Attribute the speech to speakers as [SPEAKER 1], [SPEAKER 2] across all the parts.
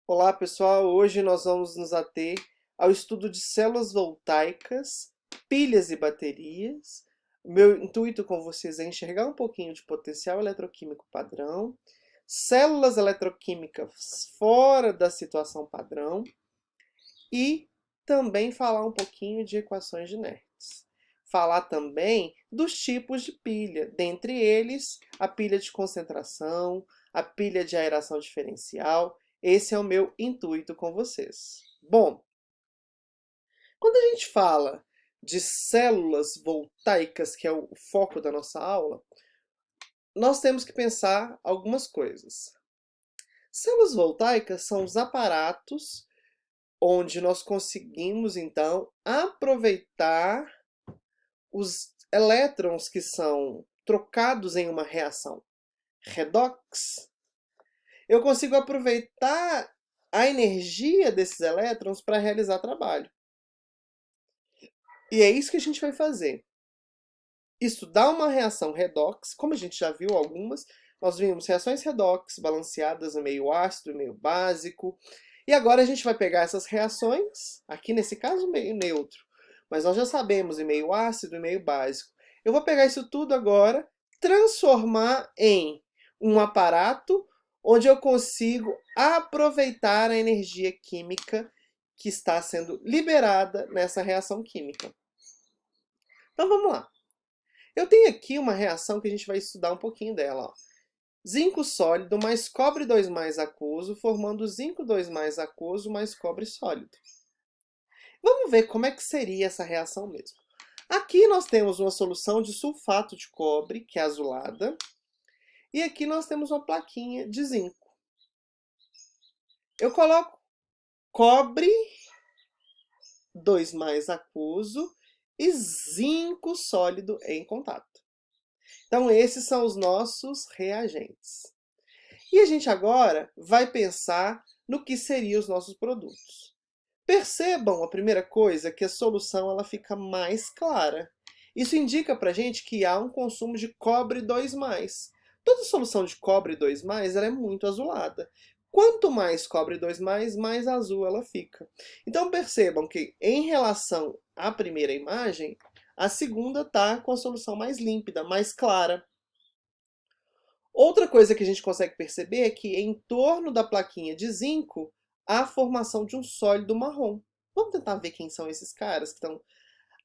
[SPEAKER 1] Olá pessoal, hoje nós vamos nos ater ao estudo de células voltaicas, pilhas e baterias. O meu intuito com vocês é enxergar um pouquinho de potencial eletroquímico padrão, células eletroquímicas fora da situação padrão e também falar um pouquinho de equações de Nernst. Falar também dos tipos de pilha, dentre eles a pilha de concentração, a pilha de aeração diferencial. Esse é o meu intuito com vocês. Bom, quando a gente fala de células voltaicas, que é o foco da nossa aula, nós temos que pensar algumas coisas. Células voltaicas são os aparatos onde nós conseguimos, então, aproveitar os elétrons que são trocados em uma reação redox. Eu consigo aproveitar a energia desses elétrons para realizar trabalho. E é isso que a gente vai fazer. Estudar uma reação redox, como a gente já viu algumas, nós vimos reações redox balanceadas no meio ácido e meio básico. E agora a gente vai pegar essas reações, aqui nesse caso meio neutro, mas nós já sabemos em meio ácido e meio básico. Eu vou pegar isso tudo agora, transformar em um aparato onde eu consigo aproveitar a energia química que está sendo liberada nessa reação química. Então vamos lá. Eu tenho aqui uma reação que a gente vai estudar um pouquinho dela. Ó. Zinco sólido mais cobre 2 mais aquoso, formando zinco 2 mais aquoso mais cobre sólido. Vamos ver como é que seria essa reação mesmo. Aqui nós temos uma solução de sulfato de cobre, que é azulada. E aqui nós temos uma plaquinha de zinco. Eu coloco cobre 2 mais aquoso e zinco sólido em contato. Então, esses são os nossos reagentes. E a gente agora vai pensar no que seriam os nossos produtos. Percebam a primeira coisa, que a solução ela fica mais clara. Isso indica para a gente que há um consumo de cobre 2+. Toda solução de cobre 2+, ela é muito azulada. Quanto mais cobre 2+, mais azul ela fica. Então percebam que em relação à primeira imagem, a segunda está com a solução mais límpida, mais clara. Outra coisa que a gente consegue perceber é que em torno da plaquinha de zinco há a formação de um sólido marrom. Vamos tentar ver quem são esses caras que estão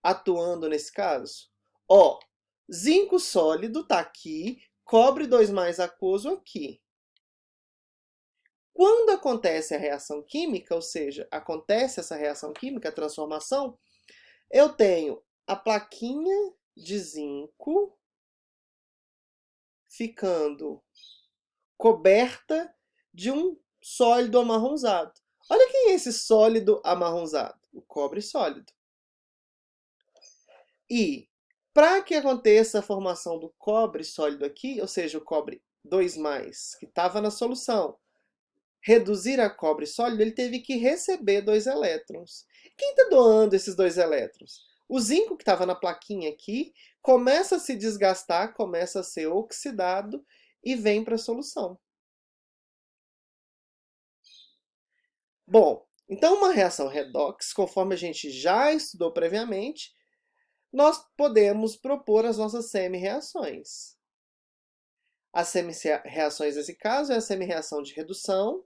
[SPEAKER 1] atuando nesse caso? Ó, zinco sólido está aqui, cobre 2+ aquoso aqui. Quando acontece a reação química, ou seja, acontece essa reação química, a transformação, eu tenho a plaquinha de zinco ficando coberta de um sólido amarronzado. Olha quem é esse sólido amarronzado? O cobre sólido. E para que aconteça a formação do cobre sólido aqui, ou seja, o cobre 2+, que estava na solução, reduzir a cobre sólido, ele teve que receber 2 elétrons. Quem está doando esses 2 elétrons? O zinco que estava na plaquinha aqui começa a se desgastar, começa a ser oxidado e vem para a solução. Bom, então uma reação redox, conforme a gente já estudou previamente, nós podemos propor as nossas semi-reações. As semi-reações nesse caso é a semi-reação de redução,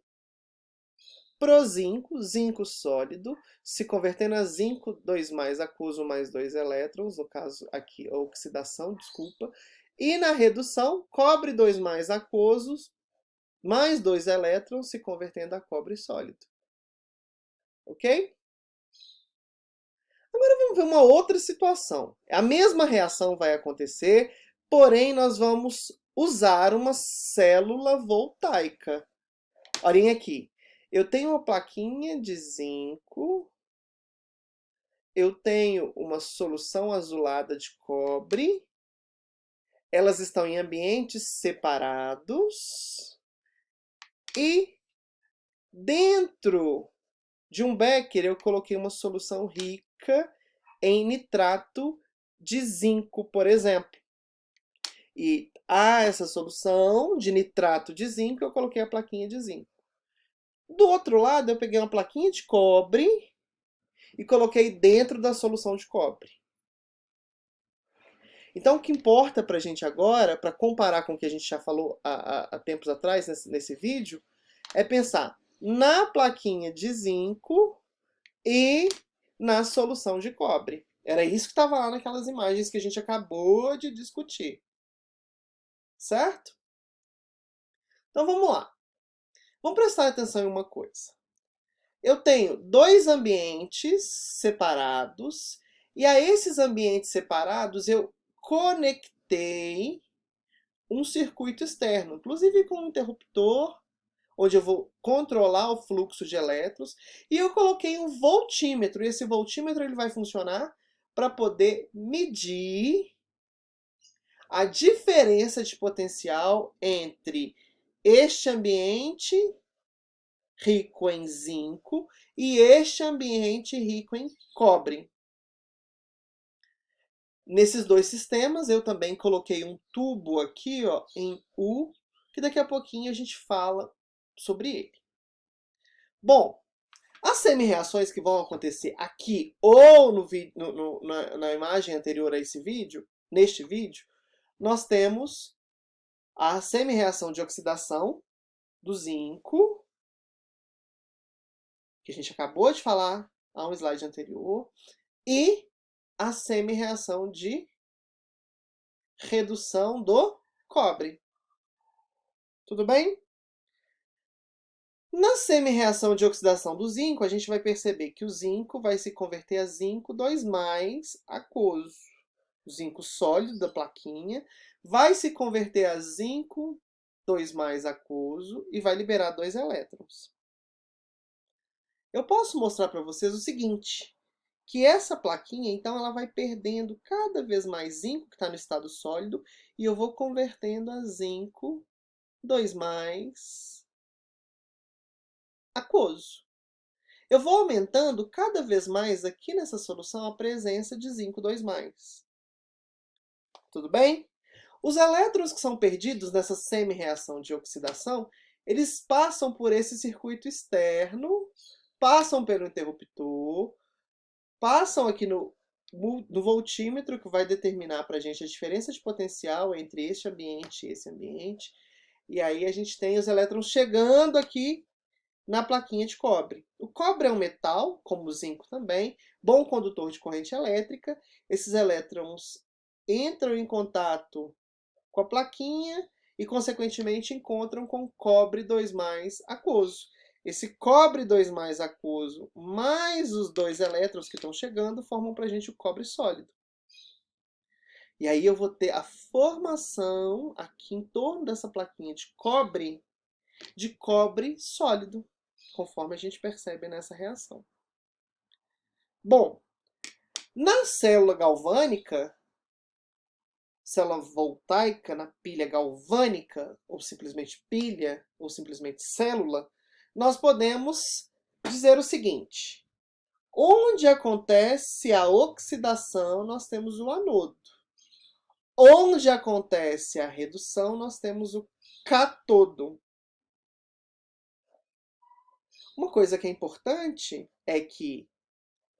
[SPEAKER 1] prozinco, zinco sólido, se convertendo a zinco 2+, aquoso mais 2 elétrons, no caso aqui a oxidação, desculpa, e na redução, cobre 2+, aquosos, mais 2 elétrons, se convertendo a cobre sólido. Ok? Agora vamos ver uma outra situação. A mesma reação vai acontecer, porém nós vamos usar uma célula voltaica. Olhem aqui. Eu tenho uma plaquinha de zinco. Eu tenho uma solução azulada de cobre. Elas estão em ambientes separados. E dentro de um becker eu coloquei uma solução rica em nitrato de zinco, por exemplo. E essa solução de nitrato de zinco, eu coloquei a plaquinha de zinco. Do outro lado, eu peguei uma plaquinha de cobre e coloquei dentro da solução de cobre. Então, o que importa para a gente agora, para comparar com o que a gente já falou há tempos atrás nesse vídeo, é pensar na plaquinha de zinco e na solução de cobre. Era isso que estava lá naquelas imagens que a gente acabou de discutir. Certo? Então vamos lá. Vamos prestar atenção em uma coisa. Eu tenho dois ambientes separados e a esses ambientes separados eu conectei um circuito externo, inclusive com um interruptor, onde eu vou controlar o fluxo de elétrons, e eu coloquei um voltímetro, e esse voltímetro ele vai funcionar para poder medir a diferença de potencial entre este ambiente rico em zinco e este ambiente rico em cobre. Nesses dois sistemas, eu também coloquei um tubo aqui, ó, em U, que daqui a pouquinho a gente fala sobre ele. Bom, as semi-reações que vão acontecer aqui ou na imagem anterior a esse vídeo, neste vídeo, nós temos a semi-reação de oxidação do zinco, que a gente acabou de falar a um slide anterior, e a semi-reação de redução do cobre. Tudo bem? Na semi-reação de oxidação do zinco, a gente vai perceber que o zinco vai se converter a zinco 2+ aquoso. O zinco sólido da plaquinha vai se converter a zinco 2+ aquoso e vai liberar 2 elétrons. Eu posso mostrar para vocês o seguinte, que essa plaquinha, então, ela vai perdendo cada vez mais zinco, que está no estado sólido, e eu vou convertendo a zinco 2+ aquoso. Eu vou aumentando cada vez mais aqui nessa solução a presença de zinco 2+. Tudo bem? Os elétrons que são perdidos nessa semi-reação de oxidação, eles passam por esse circuito externo, passam pelo interruptor, passam aqui no voltímetro, que vai determinar para a gente a diferença de potencial entre este ambiente e esse ambiente. E aí a gente tem os elétrons chegando aqui na plaquinha de cobre. O cobre é um metal, como o zinco também, bom condutor de corrente elétrica. Esses elétrons entram em contato com a plaquinha e, consequentemente, encontram com cobre 2+ aquoso. Esse cobre 2+ aquoso mais os 2 elétrons que estão chegando formam para a gente o cobre sólido. E aí eu vou ter a formação aqui em torno dessa plaquinha de cobre sólido, conforme a gente percebe nessa reação. Bom, na célula galvânica, célula voltaica, na pilha galvânica, ou simplesmente pilha, ou simplesmente célula, nós podemos dizer o seguinte: onde acontece a oxidação, nós temos o anodo. Onde acontece a redução, nós temos o catodo. Uma coisa que é importante é que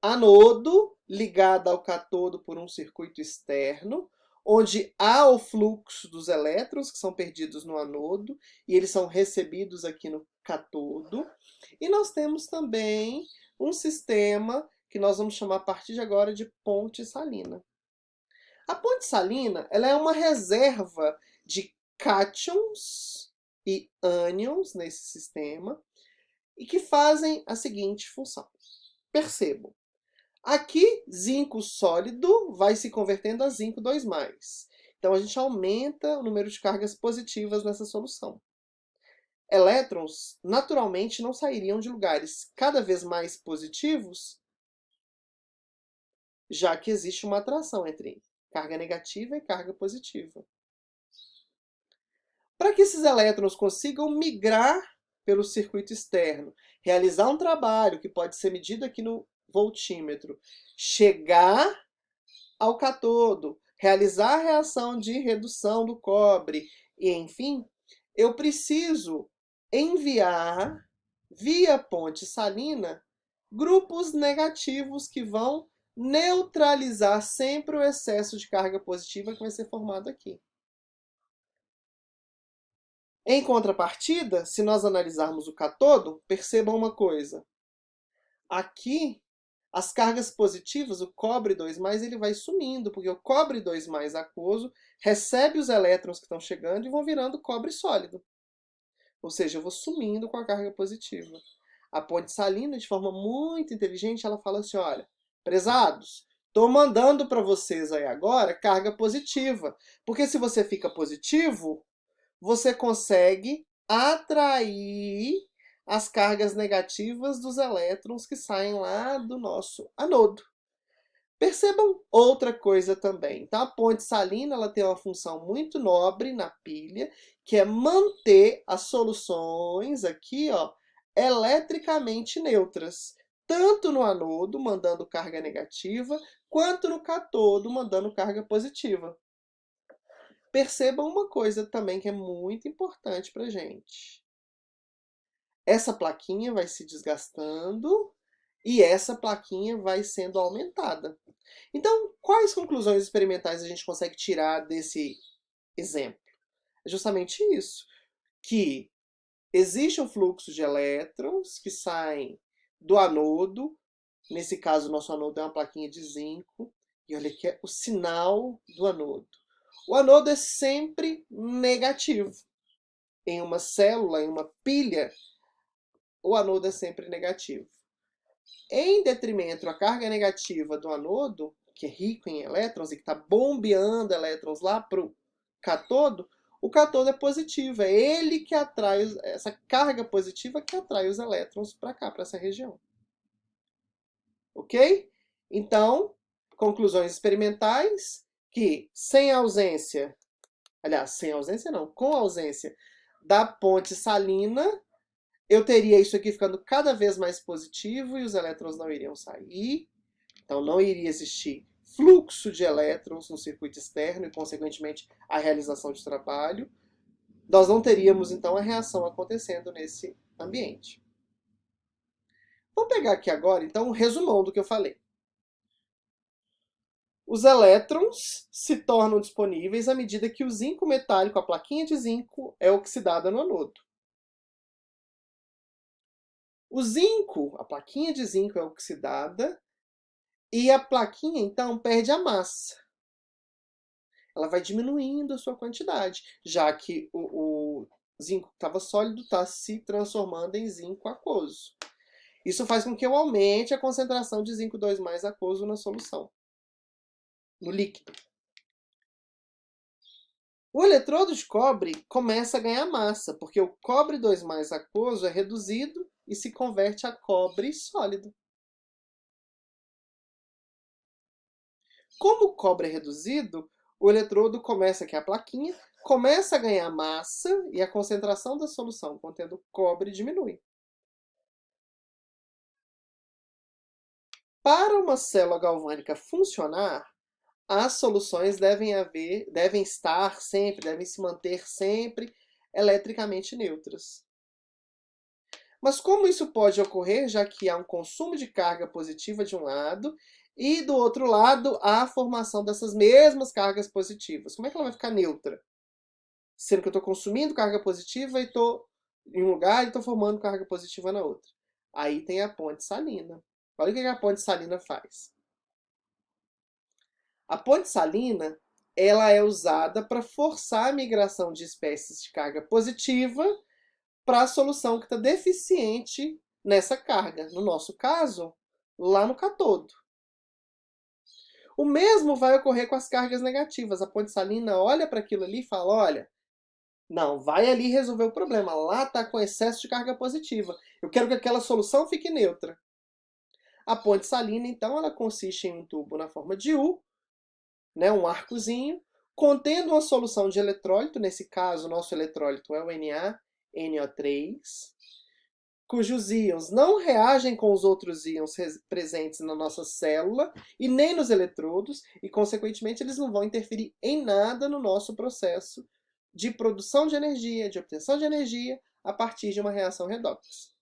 [SPEAKER 1] anodo ligado ao catodo por um circuito externo, onde há o fluxo dos elétrons que são perdidos no anodo e eles são recebidos aqui no catodo. E nós temos também um sistema que nós vamos chamar a partir de agora de ponte salina. A ponte salina, ela é uma reserva de cátions e ânions nesse sistema e que fazem a seguinte função. Percebam. Aqui, zinco sólido vai se convertendo a zinco 2+. Então, a gente aumenta o número de cargas positivas nessa solução. Elétrons, naturalmente, não sairiam de lugares cada vez mais positivos, já que existe uma atração entre carga negativa e carga positiva. Para que esses elétrons consigam migrar pelo circuito externo, realizar um trabalho que pode ser medido aqui no voltímetro, chegar ao catodo, realizar a reação de redução do cobre e, enfim, eu preciso enviar via ponte salina, grupos negativos que vão neutralizar sempre o excesso de carga positiva que vai ser formado aqui. Em contrapartida, se nós analisarmos o cátodo, percebam uma coisa. Aqui, as cargas positivas, o cobre 2+, ele vai sumindo, porque o cobre 2+ aquoso recebe os elétrons que estão chegando e vão virando cobre sólido. Ou seja, eu vou sumindo com a carga positiva. A ponte salina, de forma muito inteligente, ela fala assim, olha, prezados, estou mandando para vocês aí agora carga positiva. Porque se você fica positivo, você consegue atrair as cargas negativas dos elétrons que saem lá do nosso anodo. Percebam outra coisa também. Então, a ponte salina ela tem uma função muito nobre na pilha, que é manter as soluções aqui, ó, eletricamente neutras. Tanto no anodo, mandando carga negativa, quanto no cátodo, mandando carga positiva. Percebam uma coisa também que é muito importante para a gente. Essa plaquinha vai se desgastando e essa plaquinha vai sendo aumentada. Então, quais conclusões experimentais a gente consegue tirar desse exemplo? É justamente isso, que existe um fluxo de elétrons que saem do anodo, nesse caso o nosso anodo é uma plaquinha de zinco, e olha aqui é o sinal do anodo. O anodo é sempre negativo. Em uma célula, em uma pilha, o anodo é sempre negativo. Em detrimento à carga negativa do anodo, que é rico em elétrons e que está bombeando elétrons lá para o cátodo é positivo. É ele que atrai, essa carga positiva que atrai os elétrons para cá, para essa região. Ok? Então, conclusões experimentais, que sem ausência, aliás, sem ausência não, com ausência da ponte salina, eu teria isso aqui ficando cada vez mais positivo e os elétrons não iriam sair. Então, não iria existir fluxo de elétrons no circuito externo e, consequentemente, a realização de trabalho. Nós não teríamos, então, a reação acontecendo nesse ambiente. Vamos pegar aqui agora, então, um resumão do que eu falei. Os elétrons se tornam disponíveis à medida que o zinco metálico, a plaquinha de zinco, é oxidada no anodo. O zinco, a plaquinha de zinco é oxidada e a plaquinha, então, perde a massa. Ela vai diminuindo a sua quantidade, já que o zinco que estava sólido está se transformando em zinco aquoso. Isso faz com que eu aumente a concentração de zinco 2+ aquoso na solução, no líquido. O eletrodo de cobre começa a ganhar massa, porque o cobre 2+ aquoso é reduzido e se converte a cobre sólido. Como o cobre é reduzido, o eletrodo começa aqui a plaquinha, começa a ganhar massa e a concentração da solução contendo cobre diminui. Para uma célula galvânica funcionar, as soluções devem estar sempre, devem se manter sempre eletricamente neutras. Mas como isso pode ocorrer, já que há um consumo de carga positiva de um lado e do outro lado há a formação dessas mesmas cargas positivas? Como é que ela vai ficar neutra? Sendo que eu estou consumindo carga positiva e estou em um lugar e estou formando carga positiva na outra. Aí tem a ponte salina. Olha o que a ponte salina faz. A ponte salina ela é usada para forçar a migração de espécies de carga positiva para a solução que está deficiente nessa carga. No nosso caso, lá no cátodo. O mesmo vai ocorrer com as cargas negativas. A ponte salina olha para aquilo ali e fala, olha, não, vai ali resolver o problema. Lá está com excesso de carga positiva. Eu quero que aquela solução fique neutra. A ponte salina, então, ela consiste em um tubo na forma de U, né, um arcozinho, contendo uma solução de eletrólito. Nesse caso, o nosso eletrólito é o NaNO3, cujos íons não reagem com os outros íons presentes na nossa célula e nem nos eletrodos, e, consequentemente, eles não vão interferir em nada no nosso processo de produção de energia, de obtenção de energia, a partir de uma reação redox.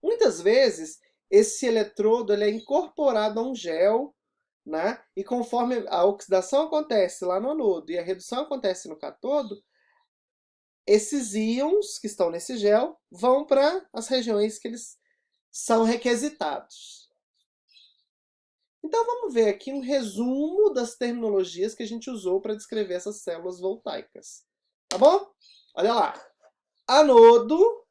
[SPEAKER 1] Muitas vezes, esse eletrodo ele é incorporado a um gel, né? E conforme a oxidação acontece lá no anodo e a redução acontece no cátodo, esses íons que estão nesse gel vão para as regiões que eles são requisitados. Então vamos ver aqui um resumo das terminologias que a gente usou para descrever essas células voltaicas. Tá bom? Olha lá. Anodo,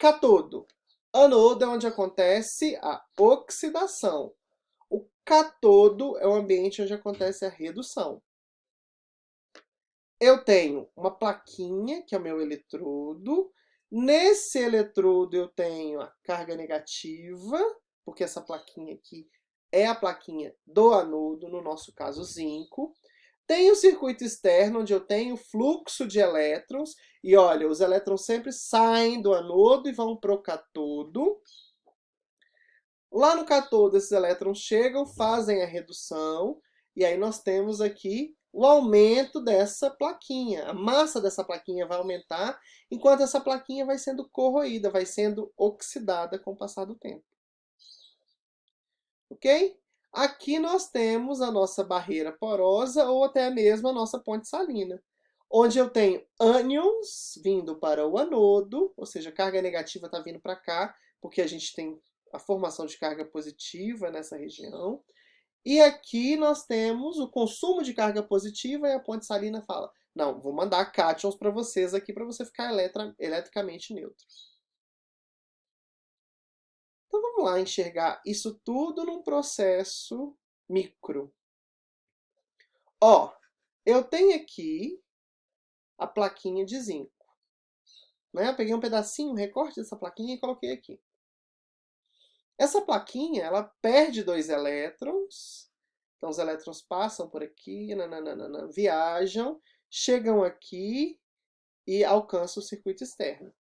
[SPEAKER 1] cátodo. Anodo é onde acontece a oxidação. O cátodo é o ambiente onde acontece a redução. Eu tenho uma plaquinha, que é o meu eletrodo. Nesse eletrodo eu tenho a carga negativa, porque essa plaquinha aqui é a plaquinha do anodo, no nosso caso zinco. Tem o circuito externo, onde eu tenho fluxo de elétrons. E olha, os elétrons sempre saem do anodo e vão para o cátodo. Lá no cátodo, esses elétrons chegam, fazem a redução. E aí nós temos aqui o aumento dessa plaquinha. A massa dessa plaquinha vai aumentar, enquanto essa plaquinha vai sendo corroída, vai sendo oxidada com o passar do tempo. Ok? Aqui nós temos a nossa barreira porosa ou até mesmo a nossa ponte salina, onde eu tenho ânions vindo para o anodo, ou seja, a carga negativa está vindo para cá, porque a gente tem a formação de carga positiva nessa região. E aqui nós temos o consumo de carga positiva e a ponte salina fala, não, vou mandar cátions para vocês aqui para você ficar eletricamente neutro. Então vamos lá enxergar isso tudo num processo micro. Ó, eu tenho aqui a plaquinha de zinco. Né? Eu peguei um pedacinho, um recorte dessa plaquinha e coloquei aqui. Essa plaquinha, ela perde 2 elétrons. Então os elétrons passam por aqui, nananana, viajam, chegam aqui e alcançam o circuito externo.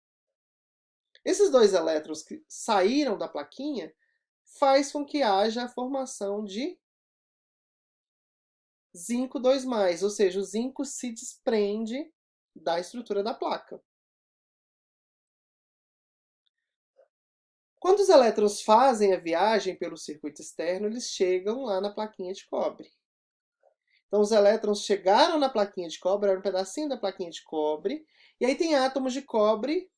[SPEAKER 1] Esses 2 elétrons que saíram da plaquinha faz com que haja a formação de zinco 2+, ou seja, o zinco se desprende da estrutura da placa. Quando os elétrons fazem a viagem pelo circuito externo, eles chegam lá na plaquinha de cobre. Então, os elétrons chegaram na plaquinha de cobre, era um pedacinho da plaquinha de cobre, e aí tem átomos de cobre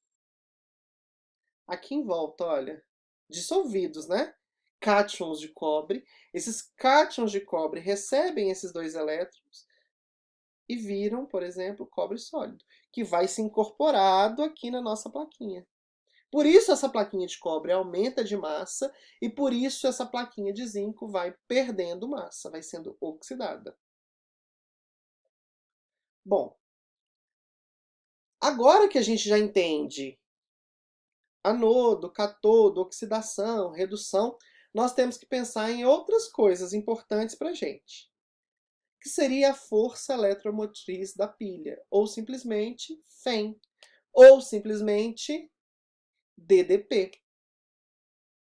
[SPEAKER 1] aqui em volta, olha, dissolvidos, né? Cátions de cobre. Esses cátions de cobre recebem esses 2 elétrons e viram, por exemplo, cobre sólido, que vai ser incorporado aqui na nossa plaquinha. Por isso essa plaquinha de cobre aumenta de massa e por isso essa plaquinha de zinco vai perdendo massa, vai sendo oxidada. Bom, agora que a gente já entende anodo, cátodo, oxidação, redução, nós temos que pensar em outras coisas importantes para a gente, que seria a força eletromotriz da pilha, ou simplesmente FEM, ou simplesmente DDP.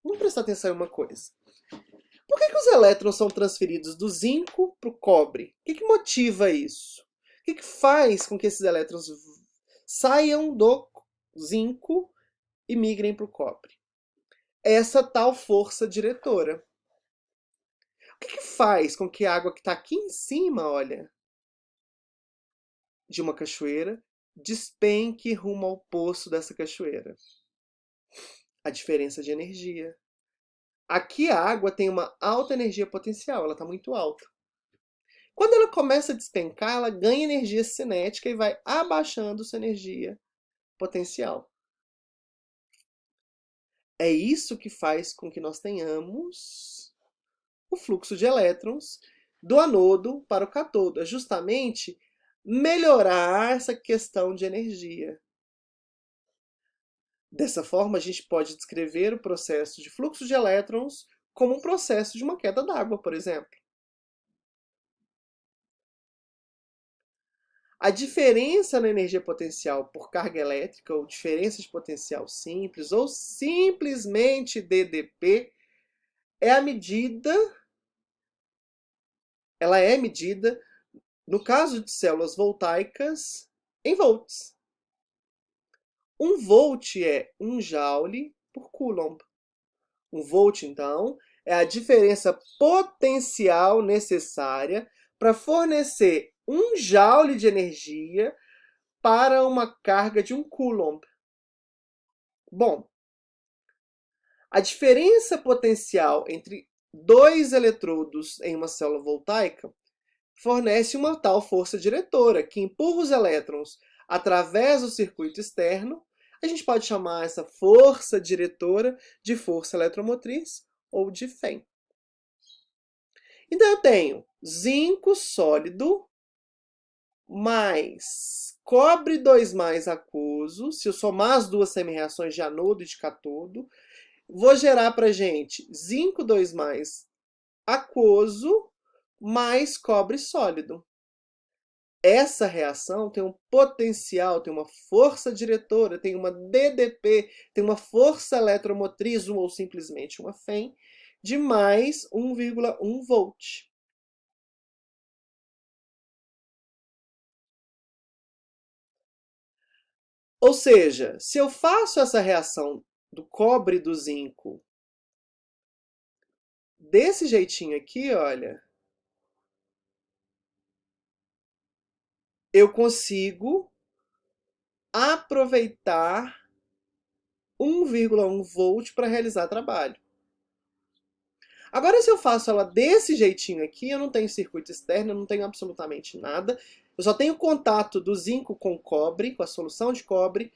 [SPEAKER 1] Vamos prestar atenção em uma coisa. Por que os elétrons são transferidos do zinco para o cobre? O que motiva isso? O que faz com que esses elétrons saiam do zinco e migrem para o cobre? Essa tal força diretora. O que faz com que a água que está aqui em cima, olha, de uma cachoeira, despenque rumo ao poço dessa cachoeira? A diferença de energia. Aqui a água tem uma alta energia potencial, ela está muito alta. Quando ela começa a despencar, ela ganha energia cinética e vai abaixando sua energia potencial. É isso que faz com que nós tenhamos o fluxo de elétrons do anodo para o cátodo. É justamente melhorar essa questão de energia. Dessa forma, a gente pode descrever o processo de fluxo de elétrons como um processo de uma queda d'água, por exemplo. A diferença na energia potencial por carga elétrica, ou diferença de potencial simples, ou simplesmente DDP, ela é medida, no caso de células voltaicas, em volts. 1 volt é 1 joule por coulomb. 1 volt, então, é a diferença potencial necessária para fornecer 1 joule de energia para uma carga de 1 coulomb. Bom, a diferença potencial entre 2 eletrodos em uma célula voltaica fornece uma tal força diretora, que empurra os elétrons através do circuito externo. A gente pode chamar essa força diretora de força eletromotriz ou de Fem. Então eu tenho zinco sólido mais cobre 2 mais aquoso. Se eu somar as duas semi-reações de anodo e de catodo, vou gerar para a gente zinco 2 mais aquoso mais cobre sólido. Essa reação tem um potencial, tem uma força diretora, tem uma DDP, tem uma força eletromotriz, ou simplesmente uma Fem, de mais 1,1 volt. Ou seja, se eu faço essa reação do cobre e do zinco desse jeitinho aqui, olha, eu consigo aproveitar 1,1 volt para realizar trabalho. Agora, se eu faço ela desse jeitinho aqui, eu não tenho circuito externo, eu não tenho absolutamente nada. Eu só tenho contato do zinco com cobre, com a solução de cobre.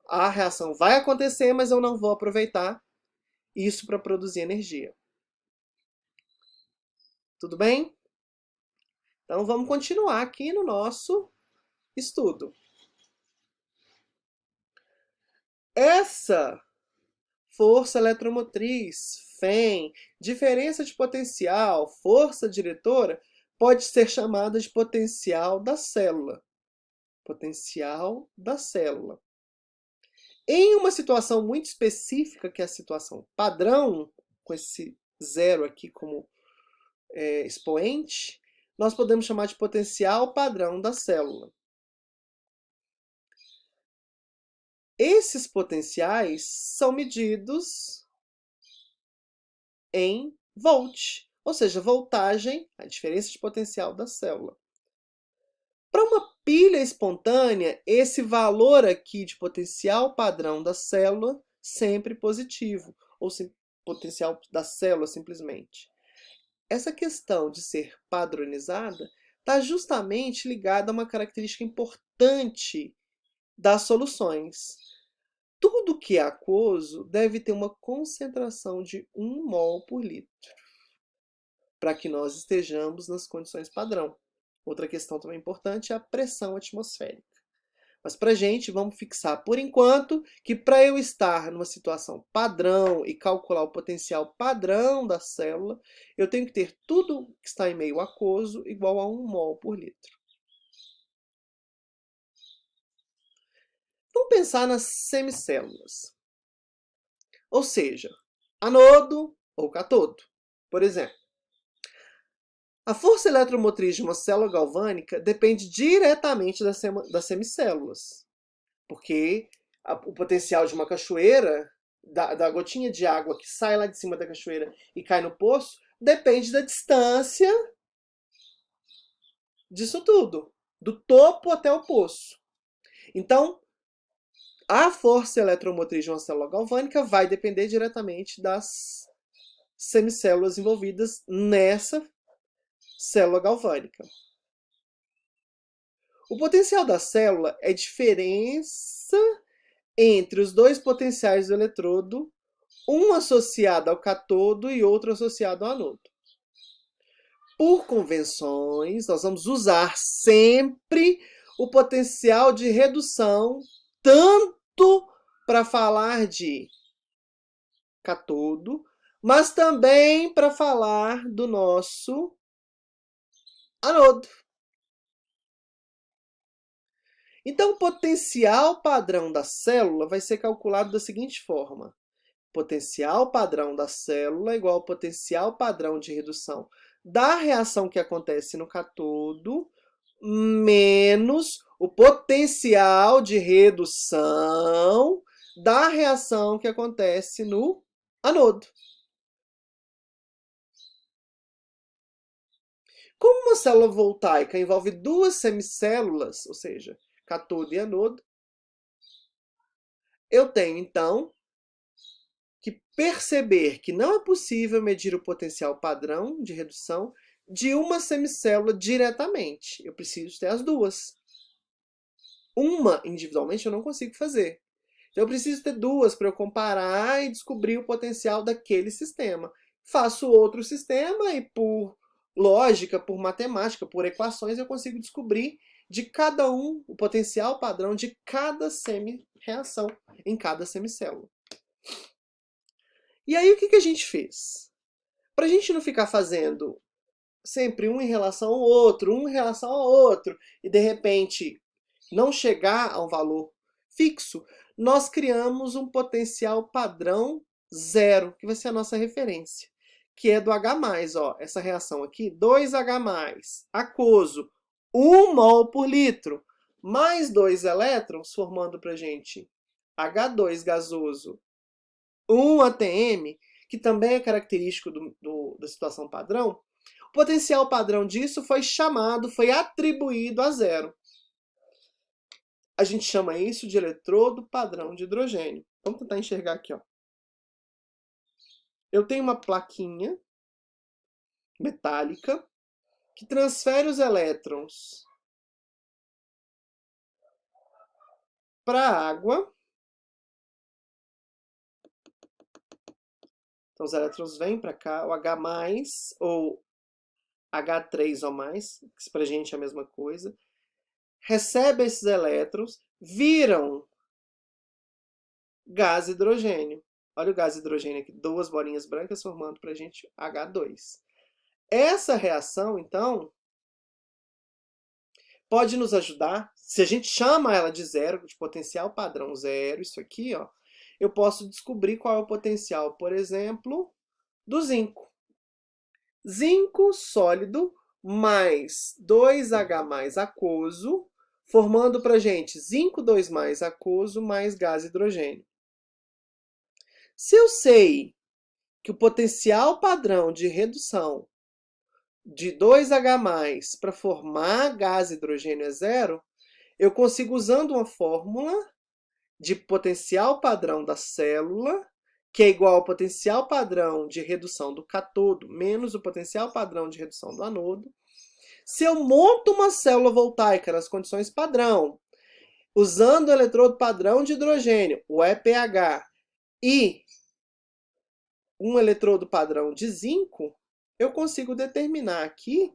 [SPEAKER 1] A reação vai acontecer, mas eu não vou aproveitar isso para produzir energia. Tudo bem? Então, vamos continuar aqui no nosso estudo. Essa força eletromotriz, Fem, diferença de potencial, força diretora, pode ser chamada de potencial da célula. Potencial da célula. Em uma situação muito específica, que é a situação padrão, com esse zero aqui como expoente, nós podemos chamar de potencial padrão da célula. Esses potenciais são medidos em volt, ou seja, voltagem, a diferença de potencial da célula. Para uma pilha espontânea, esse valor aqui de potencial padrão da célula sempre positivo, ou potencial da célula simplesmente. Essa questão de ser padronizada está justamente ligada a uma característica importante das soluções. Tudo que é aquoso deve ter uma concentração de 1 mol por litro, para que nós estejamos nas condições padrão. Outra questão também importante é a pressão atmosférica. Mas para a gente, vamos fixar por enquanto que para eu estar numa situação padrão e calcular o potencial padrão da célula, eu tenho que ter tudo que está em meio aquoso igual a 1 mol por litro. Vamos pensar nas semicélulas. Ou seja, anodo ou catodo. Por exemplo, a força eletromotriz de uma célula galvânica depende diretamente das semicélulas, porque o potencial de uma cachoeira, da gotinha de água que sai lá de cima da cachoeira e cai no poço, depende da distância disso tudo, do topo até o poço. Então, a força eletromotriz de uma célula galvânica vai depender diretamente das semicélulas envolvidas nessa célula galvânica. O potencial da célula é a diferença entre os dois potenciais do eletrodo, um associado ao catodo e outro associado ao anodo. Por convenções, nós vamos usar sempre o potencial de redução, tanto para falar de catodo, mas também para falar do nosso anodo. Então, o potencial padrão da célula vai ser calculado da seguinte forma. Potencial padrão da célula igual ao potencial padrão de redução da reação que acontece no catodo, menos o potencial de redução da reação que acontece no anodo. Como uma célula voltaica envolve duas semicélulas, ou seja, cátodo e anodo, eu tenho, então, que perceber que não é possível medir o potencial padrão de redução de uma semicélula diretamente. Eu preciso ter as duas. Uma, individualmente, eu não consigo fazer. Então, eu preciso ter duas para eu comparar e descobrir o potencial daquele sistema. Faço outro sistema e, por lógica, por matemática, por equações, eu consigo descobrir de cada um o potencial padrão de cada semi-reação em cada semicélula. E aí, o que a gente fez? Para a gente não ficar fazendo sempre um em relação ao outro, um em relação ao outro, e de repente não chegar a um valor fixo, nós criamos um potencial padrão zero, que vai ser a nossa referência, que é do H+, ó, essa reação aqui, 2H+, aquoso, 1 mol por litro, mais 2 elétrons, formando pra gente H2 gasoso, 1 ATM, que também é característico da situação padrão. O potencial padrão disso foi chamado, foi atribuído a zero. A gente chama isso de eletrodo padrão de hidrogênio. Vamos tentar enxergar aqui, ó. Eu tenho uma plaquinha metálica que transfere os elétrons para a água. Então os elétrons vêm para cá, o H+, ou H3 ou mais, que para a gente é a mesma coisa, recebe esses elétrons, viram gás hidrogênio. Olha o gás hidrogênio aqui, duas bolinhas brancas formando para a gente H2. Essa reação, então, pode nos ajudar, se a gente chama ela de zero, de potencial padrão zero, isso aqui, ó, eu posso descobrir qual é o potencial, por exemplo, do zinco. Zinco sólido mais 2H+ aquoso, formando para a gente zinco 2+ aquoso mais gás hidrogênio. Se eu sei que o potencial padrão de redução de 2H+ para formar gás hidrogênio é zero, eu consigo, usando uma fórmula de potencial padrão da célula, que é igual ao potencial padrão de redução do cátodo menos o potencial padrão de redução do anodo. Se eu monto uma célula voltaica nas condições padrão, usando o eletrodo padrão de hidrogênio, o EPH, e um eletrodo padrão de zinco, eu consigo determinar aqui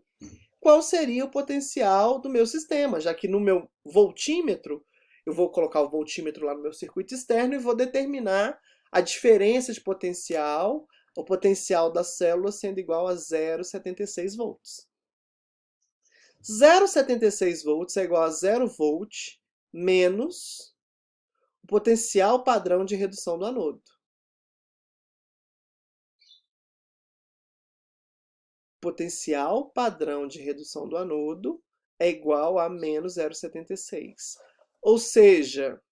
[SPEAKER 1] qual seria o potencial do meu sistema, já que no meu voltímetro, eu vou colocar o voltímetro lá no meu circuito externo e vou determinar a diferença de potencial, o potencial da célula sendo igual a 0,76 volts. 0,76 volts é igual a 0 volt menos o potencial padrão de redução do anodo. Potencial padrão de redução do anodo é igual a menos 0,76. Ou seja,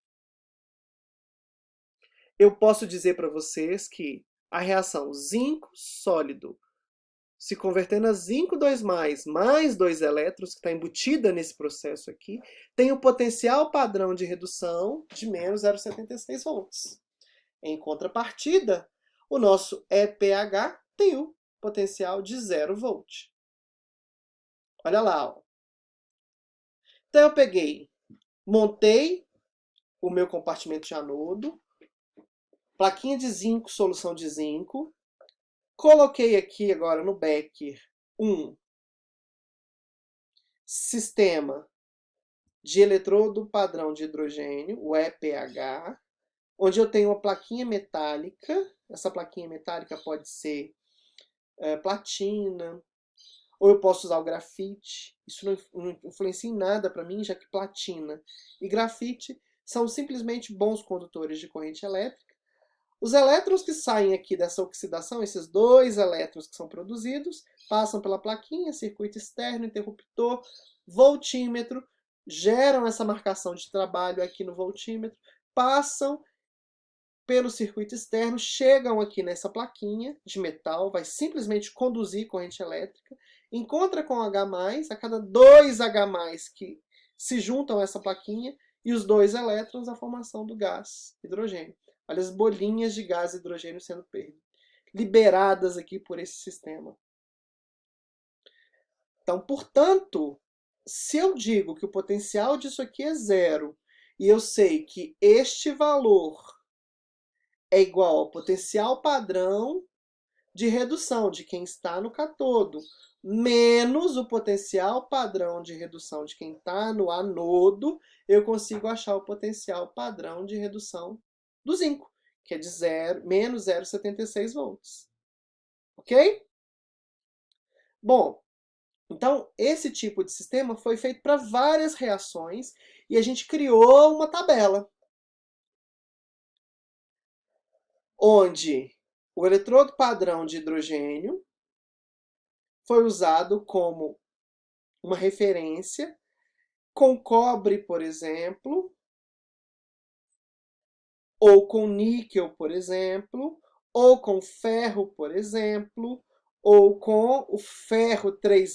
[SPEAKER 1] eu posso dizer para vocês que a reação zinco sólido se convertendo a zinco 2+, mais 2 elétrons, que está embutida nesse processo aqui, tem o potencial padrão de redução de menos 0,76 volts. Em contrapartida, o nosso EPH tem o potencial de 0 volt. Olha lá, ó. Então eu peguei, montei o meu compartimento de anodo, plaquinha de zinco, solução de zinco, coloquei aqui agora no becker um sistema de eletrodo padrão de hidrogênio, o EPH, onde eu tenho uma plaquinha metálica. Essa plaquinha metálica pode ser platina, ou eu posso usar o grafite. Isso não influencia em nada para mim, já que platina e grafite são simplesmente bons condutores de corrente elétrica. Os elétrons que saem aqui dessa oxidação, esses dois elétrons que são produzidos, passam pela plaquinha, circuito externo, interruptor, voltímetro, geram essa marcação de trabalho aqui no voltímetro, passam pelo circuito externo, chegam aqui nessa plaquinha de metal, vai simplesmente conduzir corrente elétrica, encontra com H+, a cada 2 H+, que se juntam a essa plaquinha, e os 2 elétrons, a formação do gás hidrogênio. Olha as bolinhas de gás hidrogênio sendo liberadas aqui por esse sistema. Então, portanto, se eu digo que o potencial disso aqui é 0, e eu sei que este valor é igual ao potencial padrão de redução de quem está no cátodo, menos o potencial padrão de redução de quem está no anodo, eu consigo achar o potencial padrão de redução do zinco, que é de menos 0,76 volts. Ok? Bom, então esse tipo de sistema foi feito para várias reações e a gente criou uma tabela onde o eletrodo padrão de hidrogênio foi usado como uma referência com cobre, por exemplo, ou com níquel, por exemplo, ou com ferro, por exemplo, ou com o ferro 3+,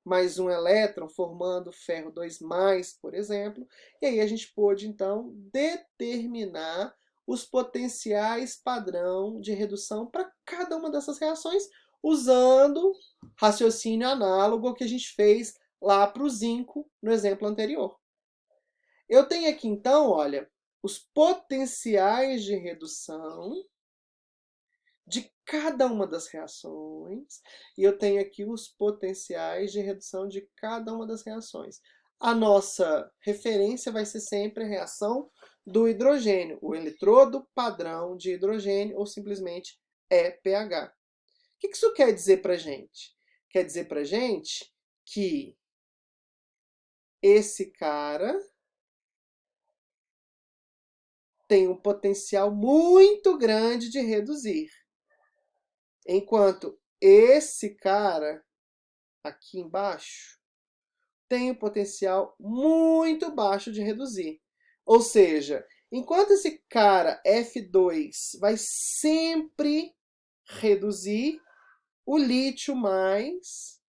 [SPEAKER 1] mais um elétron, formando ferro 2+, por exemplo. E aí a gente pôde, então, determinar os potenciais padrão de redução para cada uma dessas reações, usando raciocínio análogo ao que a gente fez lá para o zinco no exemplo anterior. Eu tenho aqui, então, olha, os potenciais de redução de cada uma das reações, e eu tenho aqui os potenciais de redução de cada uma das reações. A nossa referência vai ser sempre a reação do hidrogênio, o eletrodo padrão de hidrogênio, ou simplesmente EPH. O que isso quer dizer para a gente? Quer dizer para a gente que esse cara tem um potencial muito grande de reduzir. Enquanto esse cara aqui embaixo tem um potencial muito baixo de reduzir. Ou seja, enquanto esse cara F2 vai sempre reduzir, o lítio mais,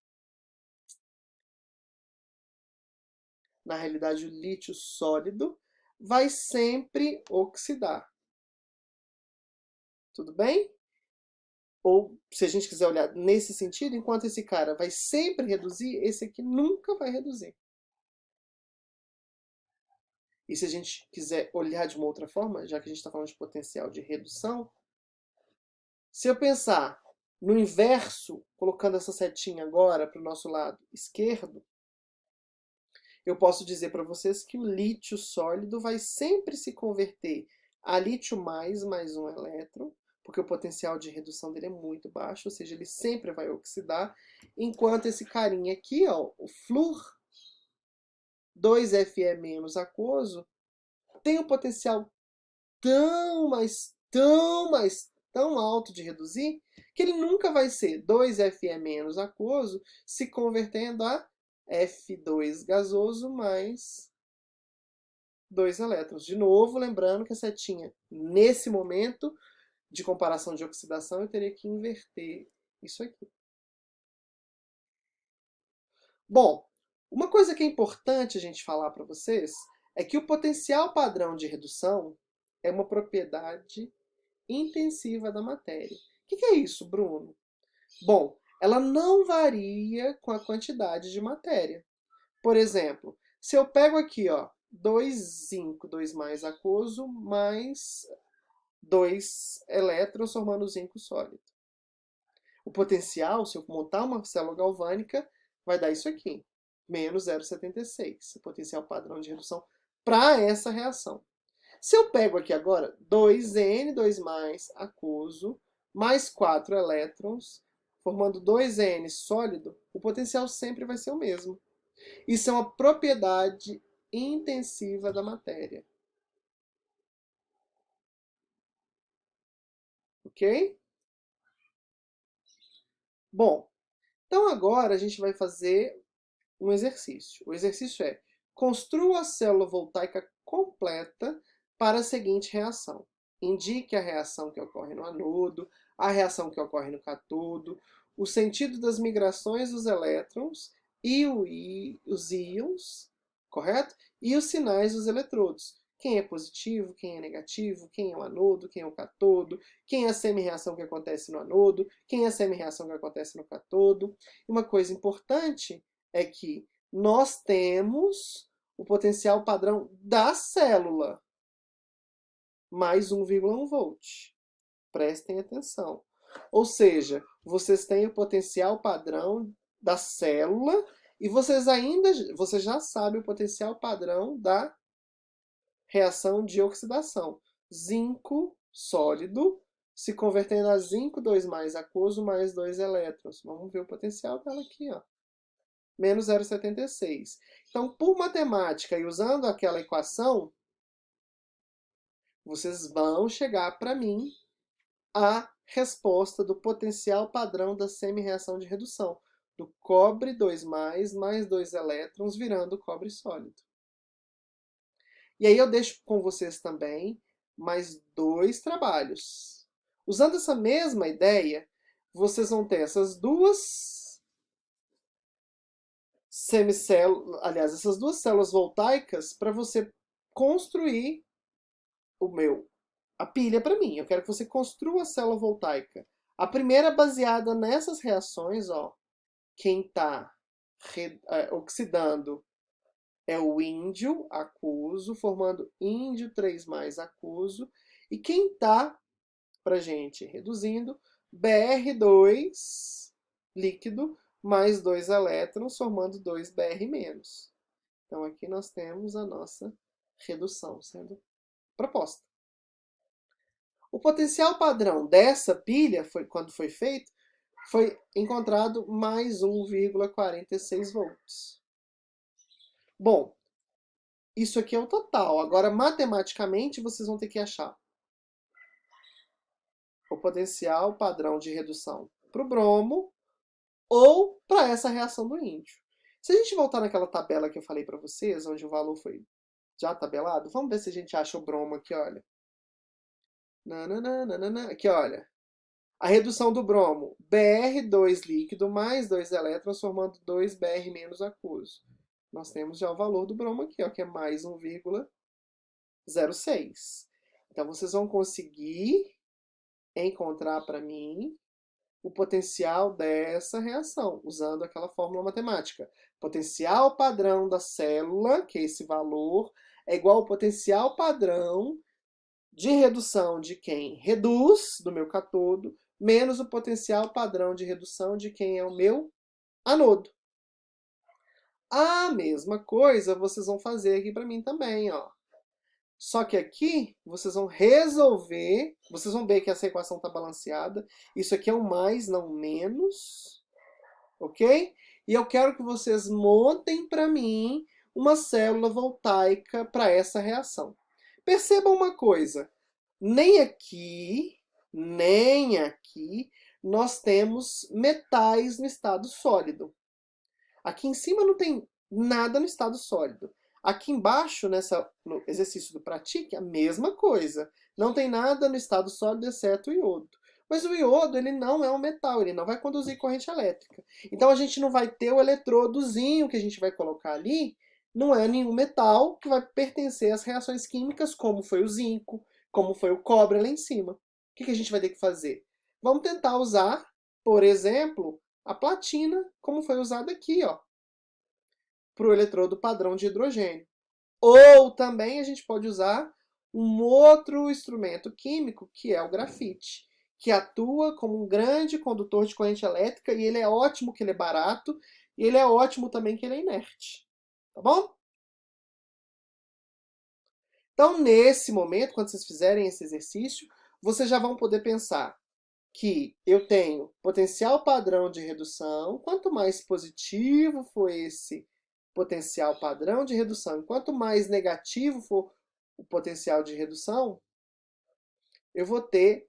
[SPEAKER 1] na realidade o lítio sólido, vai sempre oxidar. Tudo bem? Ou, se a gente quiser olhar nesse sentido, enquanto esse cara vai sempre reduzir, esse aqui nunca vai reduzir. E se a gente quiser olhar de uma outra forma, já que a gente está falando de potencial de redução, se eu pensar no inverso, colocando essa setinha agora para o nosso lado esquerdo, eu posso dizer para vocês que o lítio sólido vai sempre se converter a lítio mais um elétron, porque o potencial de redução dele é muito baixo, ou seja, ele sempre vai oxidar, enquanto esse carinha aqui, ó, o flúor 2Fe- aquoso, tem um potencial tão alto de reduzir, que ele nunca vai ser 2Fe- aquoso se convertendo a F2 gasoso mais 2 elétrons. De novo, lembrando que a setinha, nesse momento de comparação de oxidação, eu teria que inverter isso aqui. Bom, uma coisa que é importante a gente falar para vocês é que o potencial padrão de redução é uma propriedade intensiva da matéria. O que é isso, Bruno? Bom, ela não varia com a quantidade de matéria. Por exemplo, se eu pego aqui, ó, 2 zinco, 2 mais aquoso, mais 2 elétrons formando zinco sólido. O potencial, se eu montar uma célula galvânica, vai dar isso aqui, menos 0,76, o potencial padrão de redução para essa reação. Se eu pego aqui agora 2N, 2 mais aquoso, mais 4 elétrons, formando 2N sólido, o potencial sempre vai ser o mesmo. Isso é uma propriedade intensiva da matéria. Ok? Bom, então agora a gente vai fazer um exercício. O exercício é: construa a célula voltaica completa para a seguinte reação. indique a reação que ocorre no anodo, a reação que ocorre no cátodo, o sentido das migrações dos elétrons e os íons, correto? E os sinais dos eletrodos. Quem é positivo, quem é negativo, quem é o anodo, quem é o cátodo, quem é a semi-reação que acontece no anodo, quem é a semi-reação que acontece no cátodo. E uma coisa importante é que nós temos o potencial padrão da célula, mais 1,1 volt. Prestem atenção. Ou seja, vocês têm o potencial padrão da célula e vocês já sabem o potencial padrão da reação de oxidação. Zinco sólido se convertendo a zinco 2 mais aquoso mais 2 elétrons. Vamos ver o potencial dela aqui, ó. Menos 0,76. Então, por matemática e usando aquela equação, vocês vão chegar para mim a resposta do potencial padrão da semi-reação de redução, do cobre 2+, mais 2 elétrons, virando cobre sólido. E aí eu deixo com vocês também mais 2 trabalhos. Usando essa mesma ideia, vocês vão ter essas duas essas duas células voltaicas para você construir a pilha para mim. Eu quero que você construa a célula voltaica. A primeira baseada nessas reações, ó. Quem está oxidando é o índio aquoso, formando índio 3 mais aquoso. E quem está, para gente, reduzindo, Br2 líquido mais 2 elétrons, formando 2 Br-. Então, aqui nós temos a nossa redução sendo proposta. O potencial padrão dessa pilha, quando foi feito, foi encontrado mais 1,46 volts. Bom, isso aqui é o total. Agora, matematicamente, vocês vão ter que achar o potencial padrão de redução para o bromo ou para essa reação do índio. Se a gente voltar naquela tabela que eu falei para vocês, onde o valor foi já tabelado, vamos ver se a gente acha o bromo aqui, olha. Aqui, olha. A redução do bromo, Br2 líquido mais 2 elétrons, formando 2 Br menos aquoso. Nós temos já o valor do bromo aqui, ó, que é mais 1,06. Então, vocês vão conseguir encontrar para mim o potencial dessa reação, usando aquela fórmula matemática. Potencial padrão da célula, que é esse valor, é igual ao potencial padrão de redução de quem reduz, do meu cátodo, menos o potencial padrão de redução de quem é o meu anodo. A mesma coisa vocês vão fazer aqui para mim também, ó. Só que aqui vocês vão resolver, vocês vão ver que essa equação está balanceada. Isso aqui é um mais, não menos, ok? E eu quero que vocês montem para mim uma célula voltaica para essa reação. Percebam uma coisa, nem aqui nós temos metais no estado sólido. Aqui em cima não tem nada no estado sólido. Aqui embaixo, no exercício do pratique, a mesma coisa. Não tem nada no estado sólido, exceto o iodo. Mas o iodo, ele não é um metal, ele não vai conduzir corrente elétrica. Então, a gente não vai ter o eletrodozinho que a gente vai colocar ali, não é nenhum metal que vai pertencer às reações químicas, como foi o zinco, como foi o cobre lá em cima. O que a gente vai ter que fazer? Vamos tentar usar, por exemplo, a platina, como foi usada aqui, ó, para o eletrodo padrão de hidrogênio. Ou também a gente pode usar um outro instrumento químico, que é o grafite, que atua como um grande condutor de corrente elétrica, e ele é ótimo que ele é barato, e ele é ótimo também que ele é inerte. Tá bom? Então, nesse momento, quando vocês fizerem esse exercício, vocês já vão poder pensar que eu tenho potencial padrão de redução. Quanto mais positivo for esse potencial padrão de redução, quanto mais negativo for o potencial de redução, eu vou ter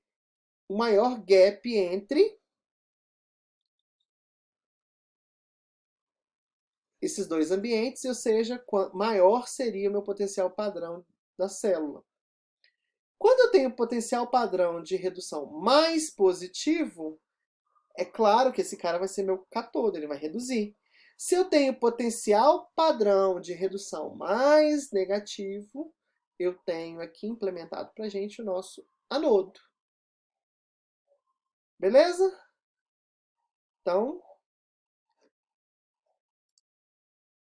[SPEAKER 1] um maior gap entre esses dois ambientes, ou seja, maior seria o meu potencial padrão da célula. Quando eu tenho potencial padrão de redução mais positivo, é claro que esse cara vai ser meu catodo, ele vai reduzir. Se eu tenho potencial padrão de redução mais negativo, eu tenho aqui implementado para a gente o nosso anodo. Beleza? Então,